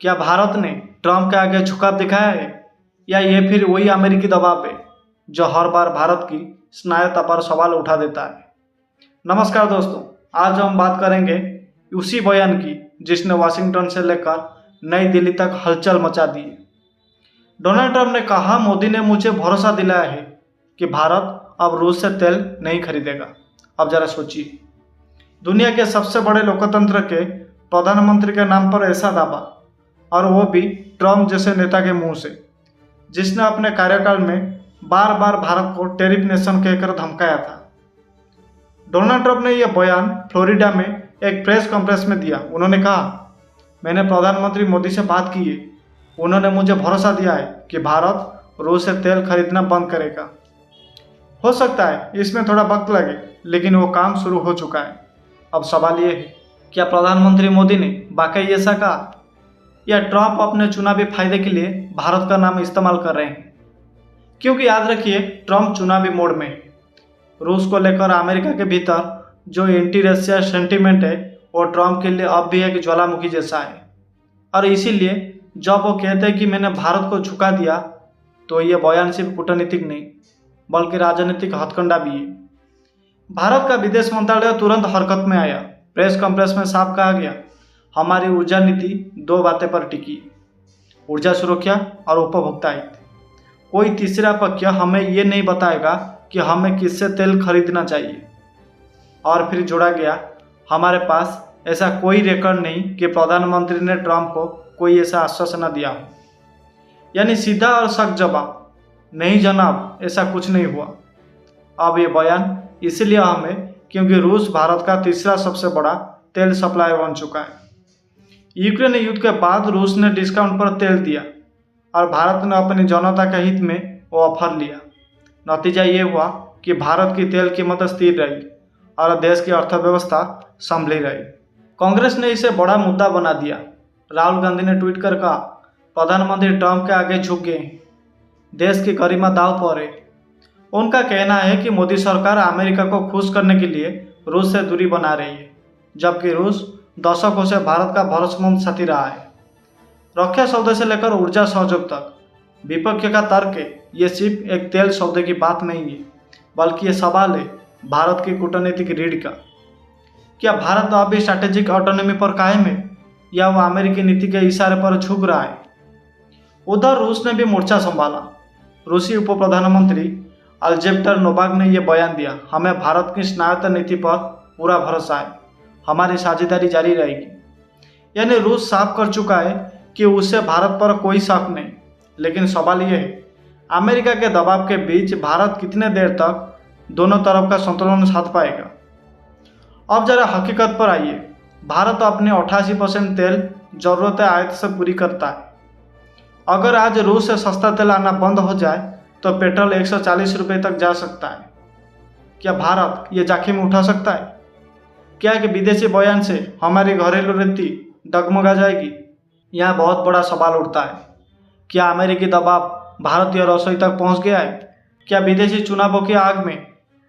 क्या भारत ने ट्रंप के आगे झुकाव दिखाया है या ये फिर वही अमेरिकी दबाव है जो हर बार भारत की स्नायुता पर सवाल उठा देता है। नमस्कार दोस्तों, आज हम बात करेंगे उसी बयान की जिसने वाशिंगटन से लेकर नई दिल्ली तक हलचल मचा दी है। डोनाल्ड ट्रंप ने कहा, मोदी ने मुझे भरोसा दिलाया है कि भारत अब रूस से तेल नहीं खरीदेगा। अब जरा सोचिए, दुनिया के सबसे बड़े लोकतंत्र के प्रधानमंत्री के नाम पर ऐसा दावा, और वो भी ट्रंप जैसे नेता के मुंह से, जिसने अपने कार्यकाल में बार बार भारत को टेरिफ नेशन कहकर धमकाया था। डोनाल्ड ट्रंप ने यह बयान फ्लोरिडा में एक प्रेस कॉन्फ्रेंस में दिया। उन्होंने कहा, मैंने प्रधानमंत्री मोदी से बात की है, उन्होंने मुझे भरोसा दिया है कि भारत रूस से तेल खरीदना बंद करेगा। हो सकता है इसमें थोड़ा वक्त लगे, लेकिन वो काम शुरू हो चुका है। अब सवाल ये है, क्या प्रधानमंत्री मोदी ने वाकई ऐसा कहा या ट्रंप अपने चुनावी फायदे के लिए भारत का नाम इस्तेमाल कर रहे हैं? क्योंकि याद रखिए, ट्रंप चुनावी मोड में है। रूस को लेकर अमेरिका के भीतर जो एंटी रशिया सेंटीमेंट है वो ट्रंप के लिए अब भी एक ज्वालामुखी जैसा है, और इसीलिए जब वो कहते हैं कि मैंने भारत को झुका दिया, तो ये बयान सिर्फ कूटनीतिक नहीं बल्कि राजनीतिक हथकंडा भी है। भारत का विदेश मंत्रालय तुरंत हरकत में आया। प्रेस कॉन्फ्रेंस में साफ कहा गया, हमारी ऊर्जा नीति दो बातें पर टिकी, ऊर्जा सुरक्षा और उपभोक्ता हित। कोई तीसरा पक्ष हमें ये नहीं बताएगा कि हमें किससे तेल खरीदना चाहिए। और फिर जोड़ा गया, हमारे पास ऐसा कोई रिकॉर्ड नहीं कि प्रधानमंत्री ने ट्रंप को कोई ऐसा आश्वासन दिया हो। यानी सीधा और सख्त जवाब, नहीं जनाब, ऐसा कुछ नहीं हुआ। अब ये बयान इसलिए अहम है क्योंकि रूस भारत का तीसरा सबसे बड़ा तेल सप्लायर बन चुका है। यूक्रेन युद्ध के बाद रूस ने डिस्काउंट पर तेल दिया और भारत ने अपनी जनता के हित में वो ऑफर लिया। नतीजा ये हुआ कि भारत की तेल कीमत स्थिर रही और देश की अर्थव्यवस्था संभली रही। कांग्रेस ने इसे बड़ा मुद्दा बना दिया। राहुल गांधी ने ट्वीट कर कहा, प्रधानमंत्री ट्रंप के आगे झुक गए हैं, देश की गरिमा दांव पर है। उनका कहना है कि मोदी सरकार अमेरिका को खुश करने के लिए रूस से दूरी बना रही है, जबकि रूस दशकों से भारत का भरोसेमंद साथी रहा है, रक्षा सौदे से लेकर ऊर्जा सहयोग तक। विपक्ष का तर्क है, ये सिर्फ एक तेल सौदे की बात नहीं है, बल्कि ये सवाल है भारत की कूटनीतिक रीढ़ का। क्या भारत अब भी स्ट्रैटेजिक ऑटोनॉमी पर कायम है या वो अमेरिकी नीति के इशारे पर झुक रहा है? उधर रूस ने भी मोर्चा संभाला। रूसी उप प्रधानमंत्री अल्जेक्टर नोवाक ने यह बयान दिया, हमें भारत की स्नायुता नीति पर पूरा भरोसा है, हमारी साझेदारी जारी रहेगी। यानी रूस साफ कर चुका है कि उससे भारत पर कोई शक नहीं। लेकिन सवाल यह है, अमेरिका के दबाव के बीच भारत कितने देर तक दोनों तरफ का संतुलन साध पाएगा? अब जरा हकीकत पर आइए। भारत अपने 88% तेल जरूरतें आयात से पूरी करता है। अगर आज रूस से सस्ता तेल आना बंद हो जाए तो पेट्रोल 140 रुपये तक जा सकता है। क्या भारत ये जोखिम उठा सकता है? क्या कि विदेशी बयान से हमारी घरेलू नीति डगमगा जाएगी? यहाँ बहुत बड़ा सवाल उठता है, क्या अमेरिकी दबाव भारतीय रसोई तक पहुँच गया है? क्या विदेशी चुनावों की आग में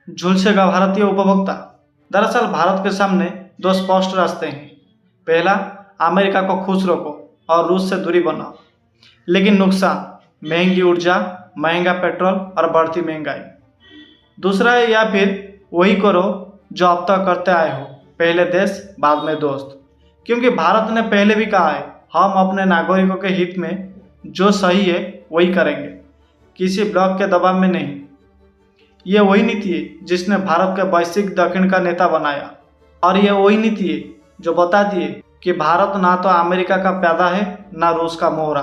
झुलसेगा भारतीय उपभोक्ता? दरअसल भारत के सामने दो स्पष्ट रास्ते हैं। पहला, अमेरिका को खुश रखो और रूस से दूरी बनाओ, लेकिन नुकसान महंगी ऊर्जा, महंगा पेट्रोल और बढ़ती महंगाई। दूसरा है, या फिर वही करो जो अब तक करते आए हो, पहले देश बाद में दोस्त। क्योंकि भारत ने पहले भी कहा है, हम अपने नागरिकों के हित में जो सही है वही करेंगे, किसी ब्लॉक के दबाव में नहीं। ये वही नीति है जिसने भारत के वैश्विक दक्षिण का नेता बनाया, और ये वही नीति है जो बता दिए कि भारत ना तो अमेरिका का प्यादा है ना रूस का मोहरा।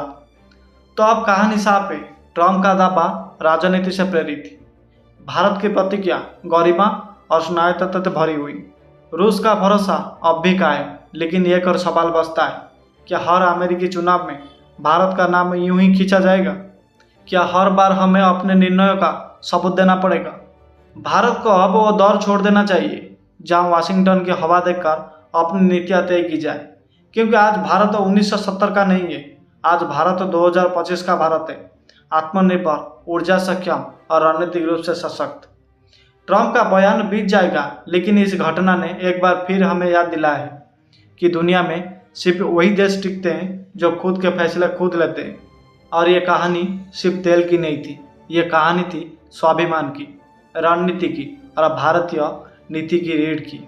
तो अब कहानी साफ है, ट्रंप का दावा राजनीति से प्रेरित थी, भारत की प्रतिज्ञा गरिमा और स्नायुता से भरी हुई। रूस का भरोसा अब भी कायम, लेकिन एक और सवाल बचता है, क्या हर अमेरिकी चुनाव में भारत का नाम यूं ही खींचा जाएगा? क्या हर बार हमें अपने निर्णयों का सबूत देना पड़ेगा? भारत को अब वो दौर छोड़ देना चाहिए जहां वाशिंगटन की हवा देखकर अपनी नीतियां तय की जाए। क्योंकि आज भारत 1970 का नहीं है, आज भारत 2025 का भारत है, आत्मनिर्भर, ऊर्जा सक्षम और रणनीतिक रूप से सशक्त। ट्रंप का बयान बीत जाएगा, लेकिन इस घटना ने एक बार फिर हमें याद दिलाया है कि दुनिया में सिर्फ वही देश टिकते हैं जो खुद के फैसले खुद लेते हैं। और ये कहानी सिर्फ तेल की नहीं थी, ये कहानी थी स्वाभिमान की, रणनीति की और भारतीय नीति की रीढ़ की।